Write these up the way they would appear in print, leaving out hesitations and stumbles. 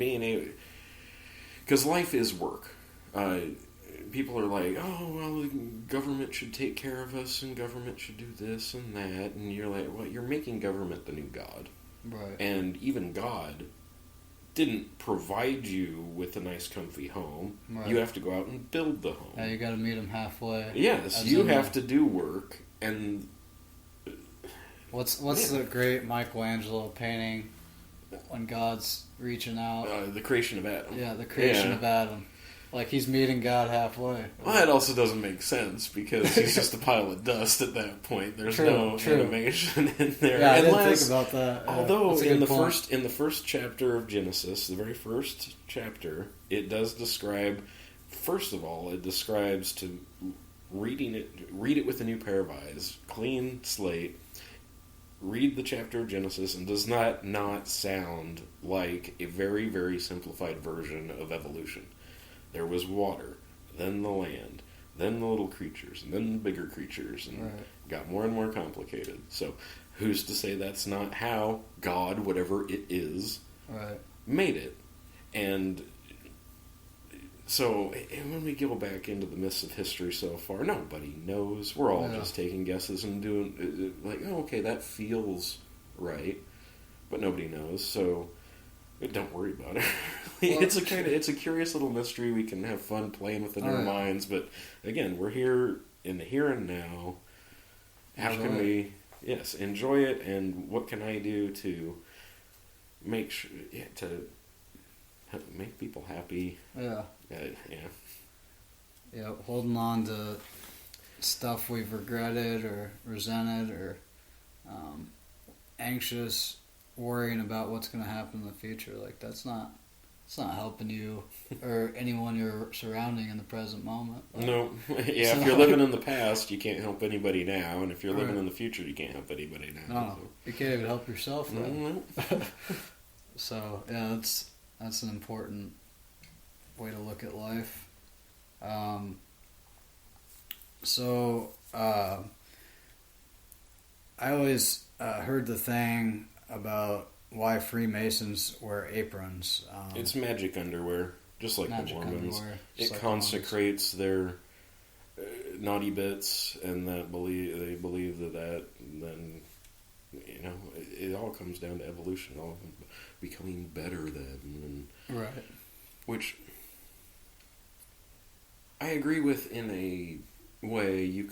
being able... Because life is work. People are like, oh, well, the government should take care of us, and government should do this and that, and you're like, well, you're making government the new God. Right. And even God didn't provide you with a nice, comfy home. Right. You have to go out and build the home. Yeah, you got to meet him halfway. Yes, you have to do work, and... What's the great Michelangelo painting when God's reaching out? The creation of Adam. Yeah, the creation of Adam. Like, he's meeting God halfway. Well, that also doesn't make sense, because he's just a pile of dust at that point. There's no animation in there. Yeah, I didn't think about that. Although, in the first chapter of Genesis, the very first chapter, it does describe, first of all, it describes to read it with a new pair of eyes, clean slate, read the chapter of Genesis, and does not sound like a very, very simplified version of evolution. There was water, then the land, then the little creatures, and then the bigger creatures, and got more and more complicated. So, who's to say that's not how God, whatever it is, made it? And so, when we go back into the myths of history so far, nobody knows. We're all just taking guesses and doing, like, oh, okay, that feels right, but nobody knows, so... Don't worry about it. Well, it's a curious little mystery. We can have fun playing with it in our minds, but again, we're here in the here and now. How can we enjoy it, and what can I do to make make people happy? Yeah. Holding on to stuff we've regretted or resented or anxious, worrying about what's going to happen in the future, like it's not helping you or anyone you're surrounding in the present moment. Like, no. If you're living in the past, you can't help anybody now, and if you're living in the future, you can't help anybody now. No, you can't even help yourself then. So yeah, that's an important way to look at life. I always heard the thing about why Freemasons wear aprons. It's magic underwear, just like the Mormons. It consecrates their naughty bits, and they believe that then, it all comes down to evolution, all becoming better then. Which I agree with in a way.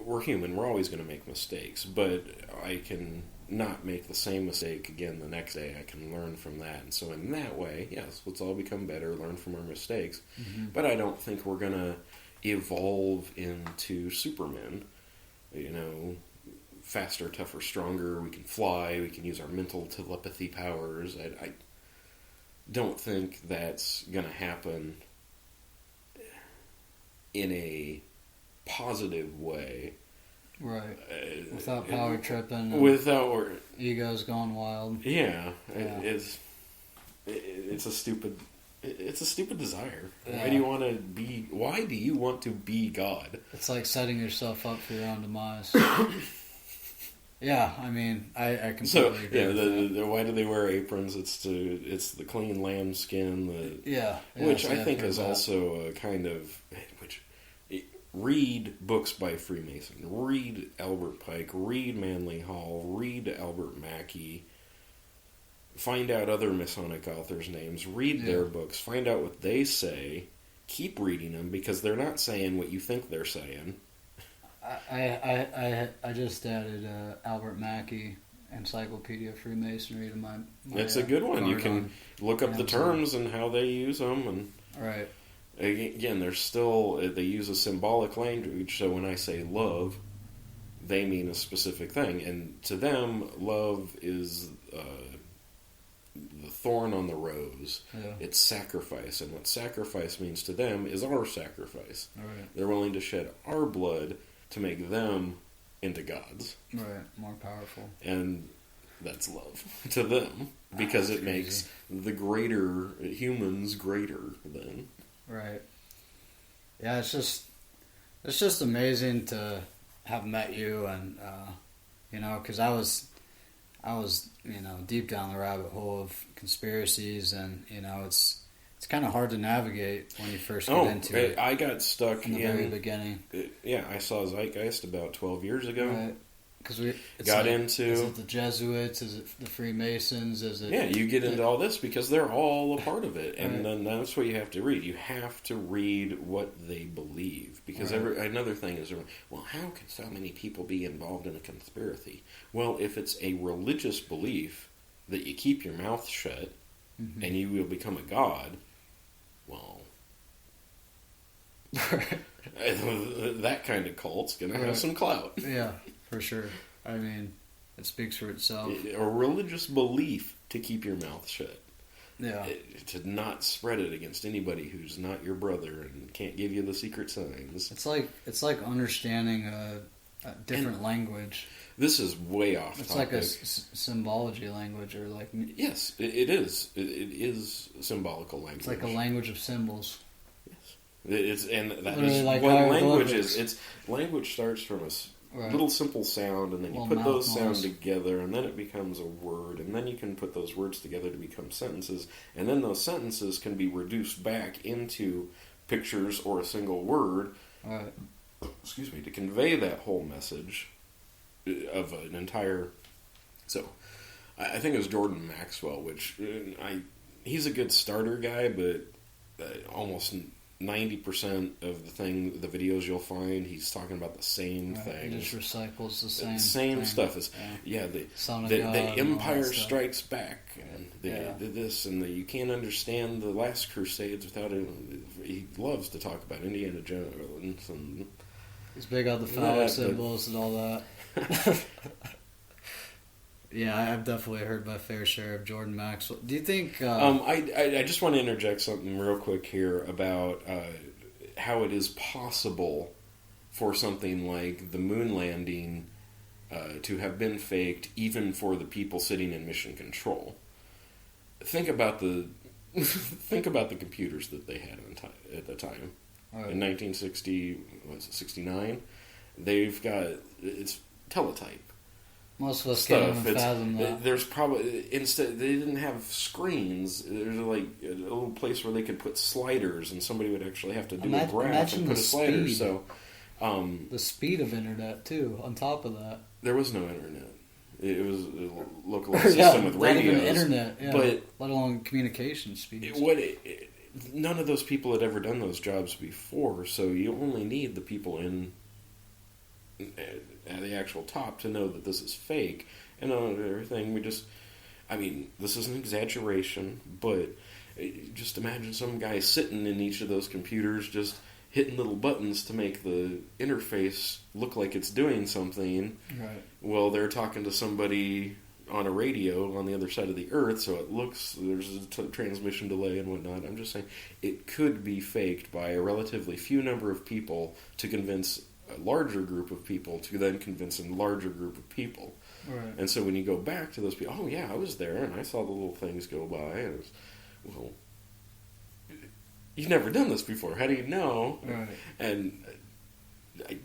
We're human, we're always going to make mistakes, but I can not make the same mistake again the next day. I can learn from that, and so in that way, yes, let's all become better, learn from our mistakes, but I don't think we're going to evolve into Superman, faster, tougher, stronger, we can fly, we can use our mental telepathy powers. I don't think that's going to happen in a positive way, without power tripping, without egos going wild. It's a stupid desire. Why do you want to be God? It's like setting yourself up for your own demise. I mean, I completely agree. Why do they wear aprons? It's the clean lamb skin, which I think is also a kind of read books by Freemason. Read Albert Pike. Read Manly Hall. Read Albert Mackey. Find out other Masonic authors' names. Read their books. Find out what they say. Keep reading them, because they're not saying what you think they're saying. I just added Albert Mackey Encyclopedia of Freemasonry to my That's a good one. You can look up the terms and how they use them. And again, they use a symbolic language, so when I say love, they mean a specific thing. And to them, love is the thorn on the rose. It's sacrifice. And what sacrifice means to them is our sacrifice. They're willing to shed our blood to make them into gods. More powerful. And that's love to them, because it makes the greater humans greater than. Yeah, it's just amazing to have met you, and because I I was, deep down the rabbit hole of conspiracies, and it's kind of hard to navigate when you first get into it. I got stuck in the very beginning. I saw Zeitgeist about 12 years ago. Right. Because into... Is it the Jesuits? Is it the Freemasons? Is it... Yeah, you get into all this because they're all a part of it. And right. then that's what you have to read. You have to read what they believe. Because right. Another thing is, well, how can so many people be involved in a conspiracy? Well, if it's a religious belief that you keep your mouth shut mm-hmm. and you will become a god, well... that kind of cult's going to have some clout. Yeah, for sure. I mean, it speaks for itself. A religious belief to keep your mouth shut. Yeah. To not spread it against anybody who's not your brother and can't give you the secret signs. It's like understanding a different language. This is way off It's topic. like a symbology language, or like... Yes, it is. It is symbolical language. It's like a language of symbols. That Literally is like what language hieroglyphics. is. Language starts from a Right. little simple sound, and then you Well, put those mouth sounds noise. together, and then it becomes a word, and then you can put those words together to become sentences, and then those sentences can be reduced back into pictures or a single word, Right. excuse me, to convey that whole message of an entire... So, I think it was Jordan Maxwell, which he's a good starter guy, but almost 90% of the videos you'll find, he's talking about the same thing. He just recycles the same thing. Stuff. The Empire Strikes Back, and this, and you can't understand the Last Crusades without it. He loves to talk about Indiana Jones, and he's big on the phallic symbols and all that. Yeah, I've definitely heard my fair share of Jordan Maxwell. Do you think... I just want to interject something real quick here about how it is possible for something like the moon landing to have been faked, even for the people sitting in mission control. Think about the computers that they had at the time. Right. In 1969, they've got... It's teletype. Most of us can't even fathom that. There's probably instead they didn't have screens. There's like a little place where they could put sliders, and somebody would actually have to do a graph and put a slider. So the speed of internet too. On top of that, there was no internet. It was a localized system with radios. Not even internet, yeah, but let alone communication speeds. None of those people had ever done those jobs before, so you only need the people at the actual top to know that this is fake, and everything. This is an exaggeration, but just imagine some guy sitting in each of those computers just hitting little buttons to make the interface look like it's doing something. Right. Well, they're talking to somebody on a radio on the other side of the earth, so it looks there's a transmission delay and whatnot. I'm just saying it could be faked by a relatively few number of people to convince a larger group of people to then convince a larger group of people. Right. And so when you go back to those people, oh yeah, I was there and I saw the little things go by. And well, you've never done this before. How do you know? Right. And I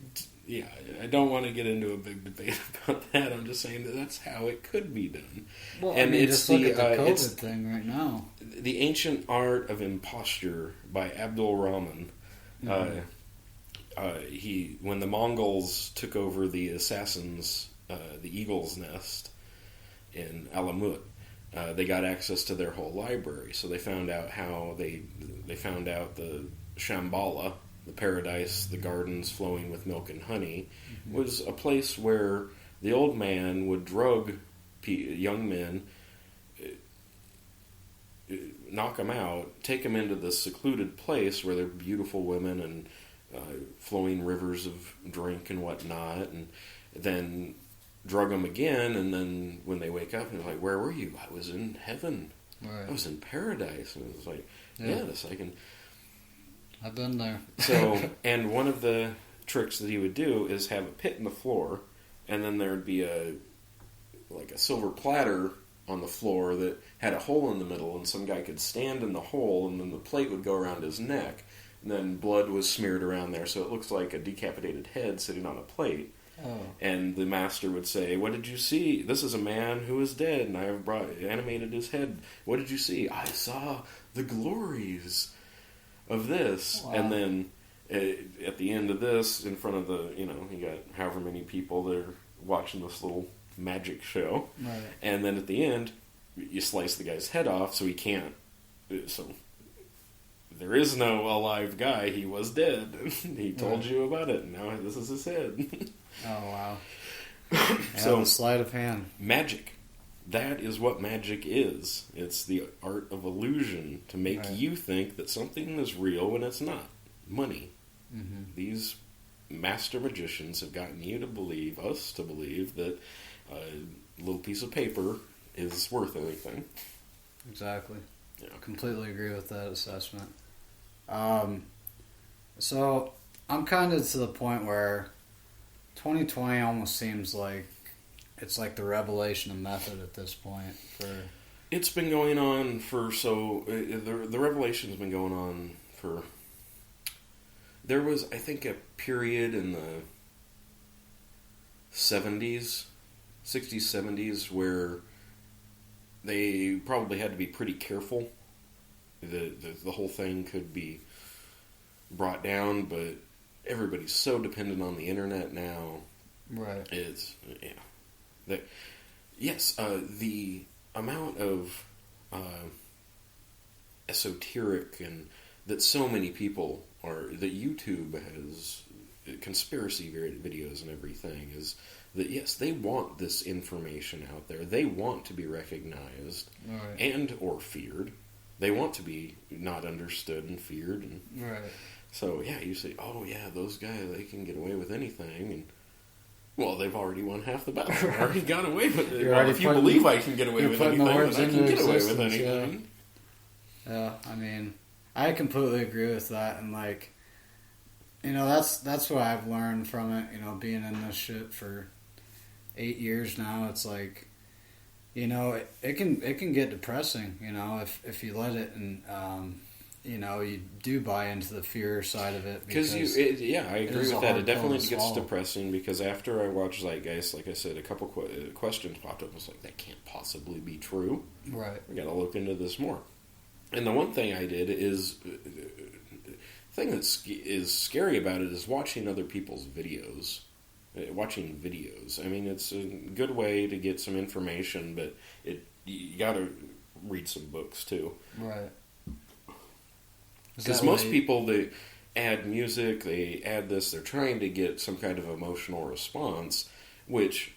don't want to get into a big debate about that. I'm just saying that's how it could be done. Well, and just look at the COVID thing right now. The Ancient Art of Imposture by Abdul Rahman. Mm-hmm. When the Mongols took over the assassins, the Eagle's Nest in Alamut, they got access to their whole library. So they found out how they found out the Shambhala, the paradise, the gardens flowing with milk and honey, mm-hmm. was a place where the old man would drug young men, knock them out, take them into this secluded place where there are beautiful women and flowing rivers of drink and whatnot, and then drug them again, and then when they wake up, and they're like, where were you? I was in heaven. Right. I was in paradise. And it's like, yes, I can... I've been there. So, and one of the tricks that he would do is have a pit in the floor, and then there would be a silver platter on the floor that had a hole in the middle, and some guy could stand in the hole, and then the plate would go around his neck, and then blood was smeared around there, so it looks like a decapitated head sitting on a plate. Oh. And the master would say, "What did you see? This is a man who is dead, and I have animated his head. What did you see? I saw the glories of this." Wow. And then at the end of this, in front of you got however many people that are watching this little magic show. Right. And then at the end, you slice the guy's head off, so he can't. So there is no alive guy. He was dead. He told you about it. And now this is his head. Oh, wow. So the sleight of hand. Magic. That is what magic is. It's the art of illusion to make you think that something is real when it's not. Money. Mm-hmm. These master magicians have gotten you to believe, us to believe, that a little piece of paper is worth anything. Exactly. Yeah. Completely agree with that assessment. So I'm kind of to the point where 2020 almost seems like it's like the revelation of method at this point. It's been going on for the revelation's been going on for. There was, I think, a period in the 70s, 60s, 70s where they probably had to be pretty careful. The whole thing could be brought down, but everybody's so dependent on the internet now. Right. The amount of esoteric and that so many people that YouTube has conspiracy videos and everything is that yes, they want this information out there. They want to be recognized and or feared. They want to be not understood and feared. And right. So yeah, you say, oh yeah, those guys, they can get away with anything, and well, they've already won half the battle. They already got away with it. Well, if you believe I can get away with anything, then I can get away with anything. Yeah, I mean, I completely agree with that, and like, that's what I've learned from it. Being in this shit for 8 years now, it's like, it can get depressing. If you let it, and you do buy into the fear side of it. Because I agree with that. It definitely gets depressing because after I watched Zeitgeist, like I said, a couple questions popped up. I was like, that can't possibly be true. Right. We got to look into this more. And the one thing I did is, the thing that is scary about it is watching other people's videos. Watching videos. I mean, it's a good way to get some information, but you got to read some books too. Right. Because most people, they add music, they add this, they're trying to get some kind of emotional response, which,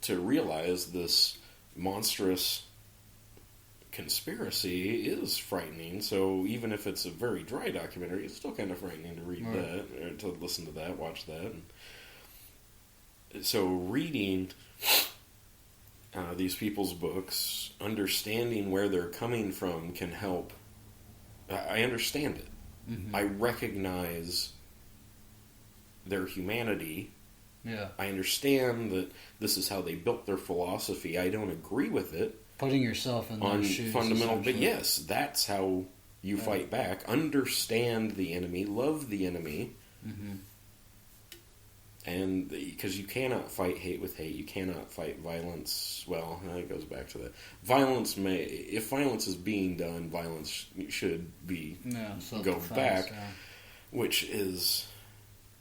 to realize this monstrous conspiracy is frightening. So even if it's a very dry documentary, it's still kind of frightening to read that, or to listen to that, watch that. And so reading these people's books, understanding where they're coming from can help. I understand it. Mm-hmm. I recognize their humanity. Yeah. I understand that this is how they built their philosophy. I don't agree with it. Putting yourself in those shoes. Fundamental, but yes, that's how you fight back. Understand the enemy, love the enemy. Mm-hmm. And because you cannot fight hate with hate, you cannot fight violence. Well, it goes back to that. If violence is being done, violence should be go back. Yeah. Which is,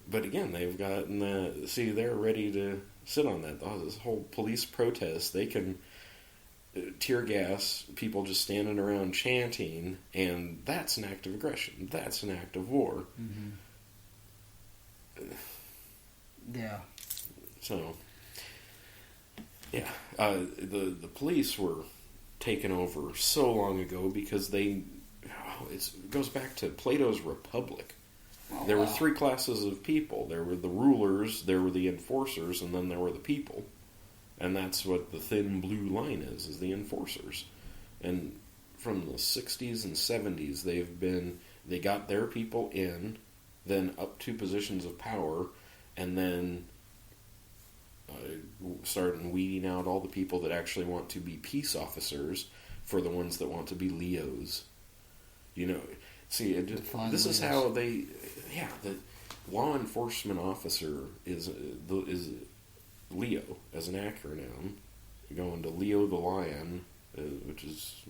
but again, they've gotten they're ready to sit on that. This whole police protest, they can tear gas people just standing around chanting, and that's an act of aggression. That's an act of war. Mm-hmm. Yeah. So, yeah, the police were taken over so long ago because it goes back to Plato's Republic. Oh, there were three classes of people. There were the rulers, there were the enforcers, and then there were the people. And that's what the thin blue line is the enforcers. And from the 60s and 70s, they got their people in, then up to positions of power, and then started weeding out all the people that actually want to be peace officers for the ones that want to be Leos. See, this is how law enforcement officer is Leo as an acronym, going to Leo the Lion, which is